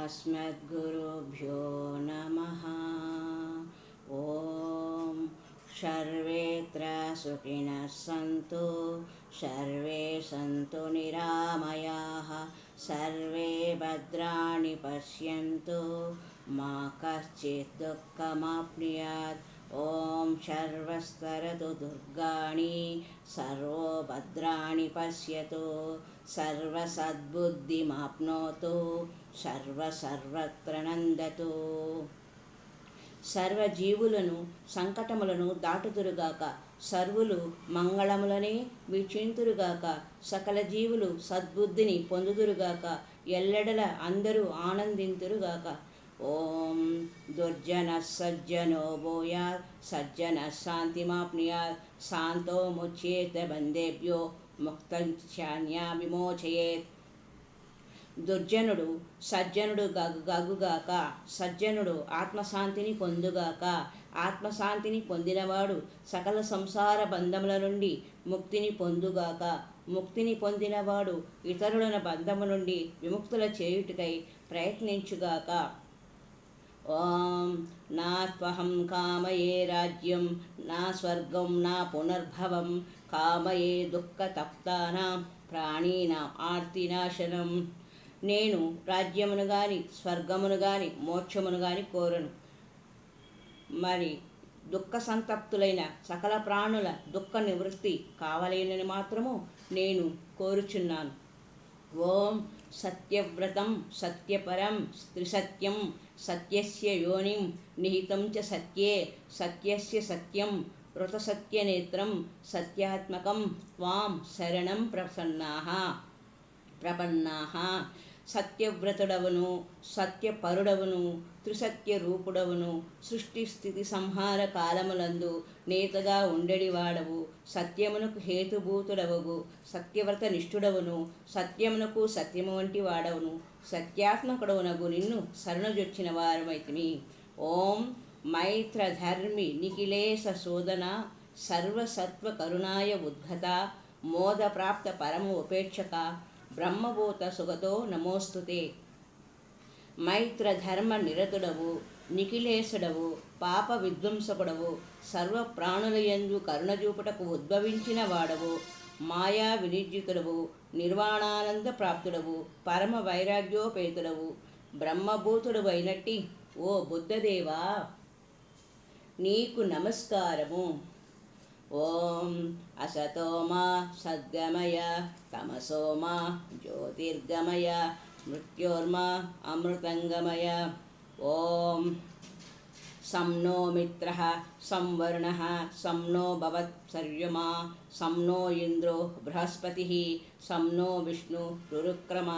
अस्मद्गुरुभ्यो नमः। ॐ सर्वेत्र सुखिनः सन्तु, सर्वे सन्तु निरामयाः, सर्वे भद्राणि पश्यन्तु, मा कश्चित् दुःखमाप्नुयात्। ॐ सर्वस्तरतु दुर्गाणि, सर्वो भद्राणि पश्यतु, सर्वसद्बुद्धिमाप्नोतु, सर्वत्र నందతు. సర్వజీవులను సంకటములను దాటుదురుగాక, సర్వులు మంగళములనే వీక్షింతురుగాక, సకల జీవులు సద్బుద్ధిని పొందుదురుగాక, ఎల్లెడల అందరూ ఆనందింతురుగాక. ఓం దుర్జన సజ్జనో భూయాత్, సజ్జన శాంతిమాప్నుయాత్, శాంతో ముచ్యేత బంధేభ్యో, ముక్తం శాన్యా విమోచయేత్. దుర్జనుడు సజ్జనుడు గగుగాక, సజ్జనుడు ఆత్మశాంతిని పొందుగాక, ఆత్మశాంతిని పొందినవాడు సకల సంసార బంధముల నుండి ముక్తిని పొందుగాక, ముక్తిని పొందినవాడు ఇతరుల బంధము నుండి విముక్తుల చేయుటకై ప్రయత్నించుగాక. ఓం నాత్వహం కామయే రాజ్యం, నా స్వర్గం నా పునర్భవం, కామయే దుఃఖతప్తానాం ప్రాణీనాం ఆర్తినాశనం. నేను రాజ్యమును గాని స్వర్గమును గాని మోక్షమును గాని కోరను, మరి దుఃఖ సంతప్తులైన సకల ప్రాణుల దుఃఖ నివృత్తి కావలేనని మాత్రము నేను కోరుచున్నాను. ఓం సత్యవ్రతం సత్యపరం త్రిసత్యం, సత్యస్య యోనిం నిహితం చ సత్యే, సత్యస్య సత్యం వృతసత్యనేత్రం, సత్యాత్మకం త్వాం శరణం ప్రపన్నాః. సత్యవ్రతుడవును, సత్యపరుడవును, త్రిసత్య రూపుడవును, సృష్టి స్థితి సంహార కాలములందు నేతగా ఉండెడివాడవు, సత్యమునకు హేతుభూతుడవగు, సత్యవ్రత నిష్ఠుడవును, సత్యమునకు సత్యము వంటి వాడవును, సత్యాత్మకుడవునగు నిన్ను శరణుజొచ్చిన వారమైతిమి. ఓం మైత్రధర్మి నిఖిలేశ శోధన, సర్వసత్వ కరుణాయ ఉద్గత, మోదప్రాప్త పరమ ఉపేక్షక, బ్రహ్మభూత సుగతో నమోస్తుతే. మైత్రధర్మ నిరతుడవు, నిఖిలేశుడవు, పాప విధ్వంసకుడవు, సర్వ ప్రాణులయందు కరుణజూపుటకు ఉద్భవించిన వాడవు, మాయా వినిర్జితుడవు, నిర్వాణానంద ప్రాప్తుడవు, పరమ వైరాగ్యోపేతుడవు, బ్రహ్మభూతుడు అయినట్టి ఓ బుద్ధదేవా, నీకు నమస్కారము. ఓం అసతోమా సద్గమయ, తమసోమా జ్యోతిర్గమయ, మృత్యోర్మా అమృతంగమయ. ఓం సం నో మిత్రః సంవరుణః, సం నో భవత్సర్యమా, సం నో ఇంద్రో బృహస్పతిః, సం నో విష్ణు రురుక్రమ.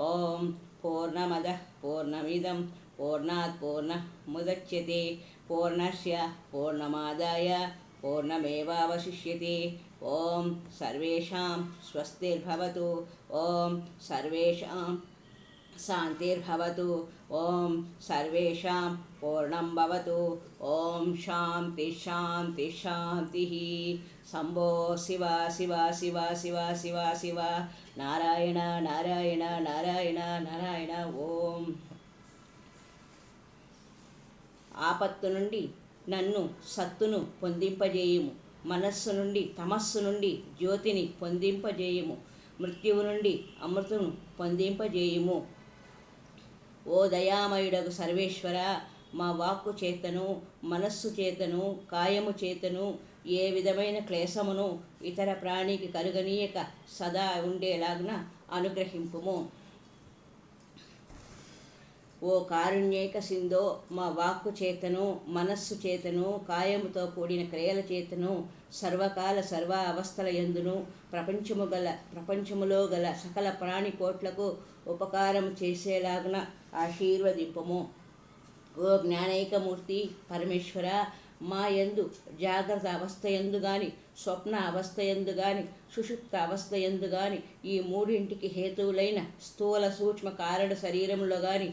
ఓం పూర్ణమదః పూర్ణమిదం పూర్ణాత్ పూర్ణముదచ్యతే, పూర్ణస్య పూర్ణమాదాయ పూర్ణమేవావశిష్యతే. ఓం సర్వేషాం స్వస్తిర్భవతు, ఓం సర్వేషాం శాంతిర్భవతు, ఓం సర్వేషాం పూర్ణం భవతు. ఓం శాంతి శాంతి శాంతి. శంభో శివ శివ శివ శివ శివ శివ, నారాయణ నారాయణ నారాయణ నారాయణ. ఓం ఆపత్తు నుండి నన్ను సత్తును పొందింపజేయుము, మనస్సు నుండి తమస్సు నుండి జ్యోతిని పొందింపజేయుము, మృత్యువు నుండి అమృతను పొందింపజేయుము. ఓ దయామయుడగు సర్వేశ్వర, మా వాక్కు చేతను మనస్సు చేతను కాయము చేతను ఏ విధమైన క్లేశమును ఇతర ప్రాణికి కలుగనీయక సదా ఉండేలాగున అనుగ్రహింపుము. ఓ కారుణ్యేక సింధో, మా వాక్కు చేతను మనస్సు చేతను కాయముతో కూడిన క్రియల చేతను సర్వకాల సర్వ అవస్థల యందును ప్రపంచములో గల సకల ప్రాణికోట్లకు ఉపకారం చేసేలాగున ఆశీర్వదింపుము. ఓ జ్ఞానైకమూర్తి పరమేశ్వర, మా యందు జాగ్రత్త అవస్థ యందు గాని స్వప్న అవస్థ యందు గాని సుషుప్త అవస్థ యందు గాని ఈ మూడింటికి హేతువులైన స్థూల సూక్ష్మ కారణ శరీరములో గాని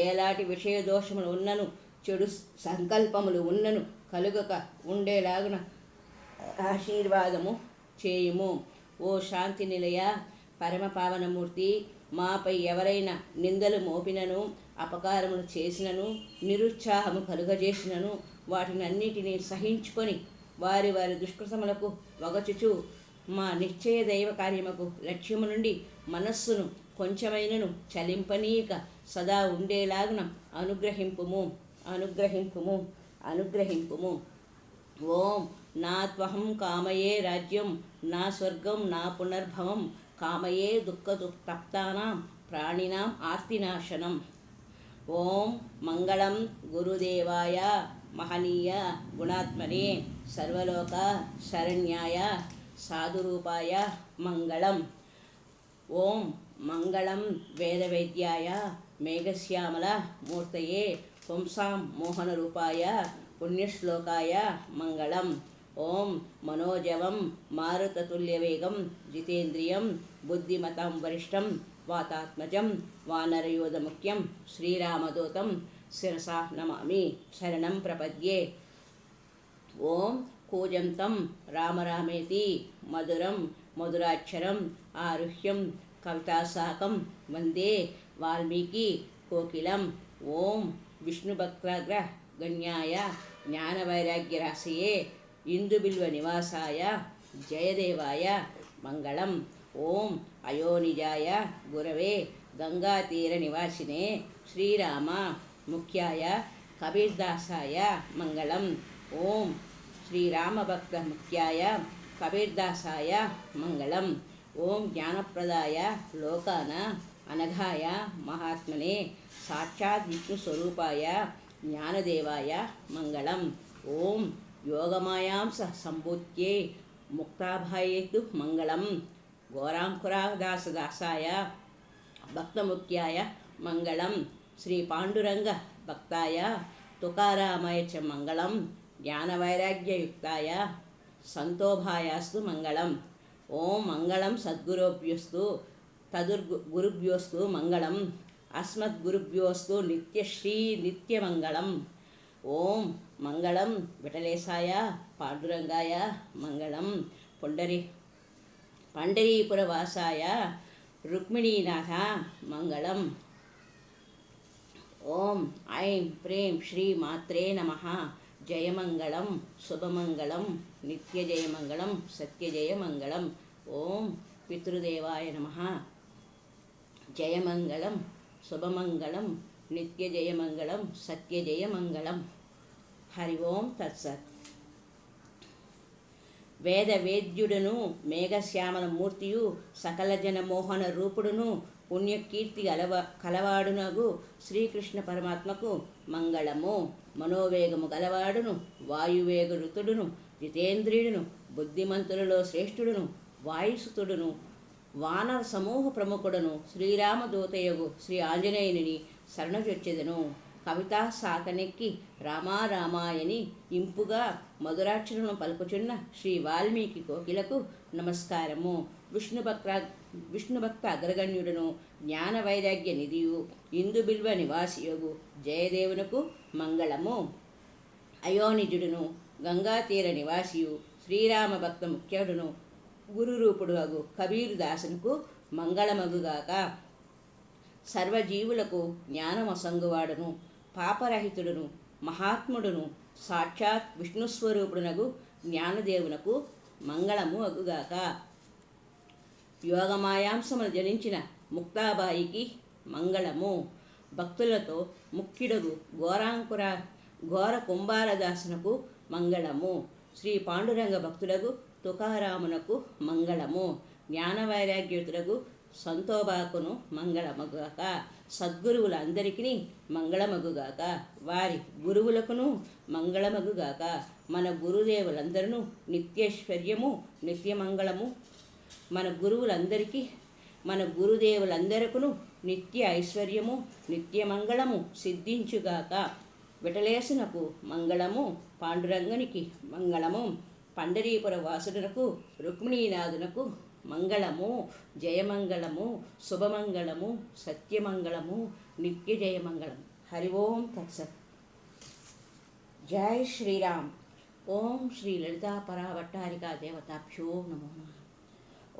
ఎలాంటి విషయదోషములు ఉన్నను చెడు సంకల్పములు ఉన్నను కలుగక ఉండేలాగున ఆశీర్వాదము చేయుము. ఓ శాంతి నిలయ పరమ పావనమూర్తి, మాపై ఎవరైనా నిందలు మోపినను అపకారములు చేసినను నిరుత్సాహము కలుగజేసినను వాటిని అన్నిటినీ సహించుకొని వారి వారి దుష్కృతములకు వగచుచు మా నిశ్చయ దైవ కార్యముకు లక్ష్యము నుండి మనస్సును కొంచెమైనను చలింపనీయక సదా ఉండేలాగున అనుగ్రహింపుము అనుగ్రహింపుము అనుగ్రహింపుము. ఓం నా త్వహం కామయే రాజ్యం నా స్వర్గం నా పునర్భవం కామయే దుఃఖతప్తానాం ప్రాణినాం ఆర్తినాశనం. ఓం మంగళం గురుదేవాయ మహనీయ గుణాత్మనే సర్వలోక శరణ్యాయ సాధురూపాయ మంగళం. ఓం మంగళం వేదవేద్యాయ మేఘశ్యామల మూర్తయే పుంసాం మోహనరూపాయ పుణ్యశ్లోకాయ మంగళం. ఓం మనోజవం మారుతతుల్యవేగం జితేంద్రియం బుద్ధిమతాం వరిష్టం వాతాత్మజం వానరయోధముఖ్యం శ్రీరామదూతం శిరసా నమామి శరణం ప్రపద్యే. ఓం కూజంతం రామరామేతి మధురం మధురాక్షరం ఆరుహ్యం కవితాసాకం వందే వాల్మీకి కోకిలం. ఓం విష్ణుభక్తాగ్ర గణ్యాయ జ్ఞానవైరాగ్యరాశయే ఇందుబిల్వ నివాసాయ జయదేవాయ మంగళం. ఓం అయోనిజాయ గురవే గంగాతీర నివాసినే శ్రీరామ ముఖ్యాయ కబీర్దాసాయ మంగళం. ఓం శ్రీరామభక్త ముఖ్యాయ కబీర్దాసాయ మంగళం. ఓం జ్ఞానప్రదాయ లోకాన అనఘాయ మహాత్మనే సాక్షాత్ విష్ణుస్వరూపాయ జ్ఞానదేవాయ మంగళం. ఓం యోగమాయాం సంభూత్యే ముక్తాభాయేతు మంగళం. ఘోరాంకురాదాసదాసాయ భక్తముఖ్యాయ మంగళం. శ్రీ పాండురంగ భక్తాయ తుకారామాయ చ మంగళం. జ్ఞానవైరాగ్యయుక్తాయ సంతోభాయాస్తు మంగళం. ఓం మంగళం సద్గురుభ్యోస్తు తదుర్గురుభ్యోస్తు మంగళం. అస్మద్గురుభ్యోస్తు నిత్యశ్రీ నిత్యమంగళం. ఓం మంగళం విఠలేశాయ పాండురంగాయ మంగళం. పండరీపురవాసాయ రుక్మిణీనాథ మంగళం. ఓం ఐం ప్రేం శ్రీ మాత్రే నమః. జయమంగళం శుభమంగళం నిత్యజయమంగళం సత్యజయమంగళం. ఓం పితృదేవాయ నమః. జయమంగళం శుభమంగళం నిత్యజయమంగళం సత్యజయమంగళం. హరి ఓం తత్సత్. వేదవేద్యుడును మేఘశ్యామల మూర్తియు సకల జన మోహన రూపుడును పుణ్యకీర్తి కలవాడునగు శ్రీకృష్ణ పరమాత్మకు మంగళము. మనోవేగము గలవాడును వాయువేగ ఋతుడును జితేంద్రియుడును బుద్ధిమంతులలో శ్రేష్ఠుడును వాయుసుతుడును వానర సమూహ ప్రముఖుడును శ్రీరామదూతయగు శ్రీ ఆంజనేయుని శరణజొచ్చెదను. కవితా సాకనెక్కి రామారామాయని ఇంపుగా మధురాక్షరము పలుకుచున్న శ్రీ వాల్మీకి కోకిలకు నమస్కారము. విష్ణుభక్త అగ్రగణ్యుడును జ్ఞాన వైరాగ్య నిధియు ఇందుబిల్వ నివాసియోగు జయదేవునకు మంగళము. అయోనిజుడును గంగాతీర నివాసియు శ్రీరామ భక్త ముఖ్యుడును గురురూపుడు అగు కబీరుదాసునకు మంగళమగుగాక. సర్వజీవులకు జ్ఞానమసంగువాడును పాపరహితుడును మహాత్ముడును సాక్షాత్ విష్ణుస్వరూపుడునగు జ్ఞానదేవునకు మంగళము అగుగాక. యోగమాయాంసమును జనించిన ముక్తాబాయికి మంగళము. భక్తులతో ముఖ్యుడగు ఘోర కుంభారదాసునకు మంగళము. శ్రీ పాండురంగ భక్తుడగు తుకారామునకు మంగళము. జ్ఞానవైరాగ్యుతులకు సంతోబాకును మంగళమగుగాక. సద్గురువులందరికీ మంగళమగుగాక. వారి గురువులకును మంగళమగుగాక. మన గురుదేవులందరూ నిత్యైశ్వర్యము నిత్యమంగళము. మన గురుదేవులందరకును నిత్య ఐశ్వర్యము నిత్యమంగళము సిద్ధించుగాక. విఠలేశునకు మంగళము. పాండురంగనికి మంగళము. పండరీపుర వాసుడునకు రుక్మిణీనాథునకు మంగళము. జయమంగళము శుభమంగళము సత్యమంగళము నిత్యజయమంగళం. హరి ఓం తత్సత్. జై శ్రీరామ్. ఓం శ్రీ లలితా పరావట్టారికా దేవతాభ్యో నమో నమః.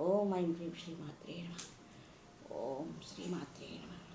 ఓం ఐం హ్రీం శ్రీమాత్రే నమః. ఓం శ్రీమాత్రే నమః.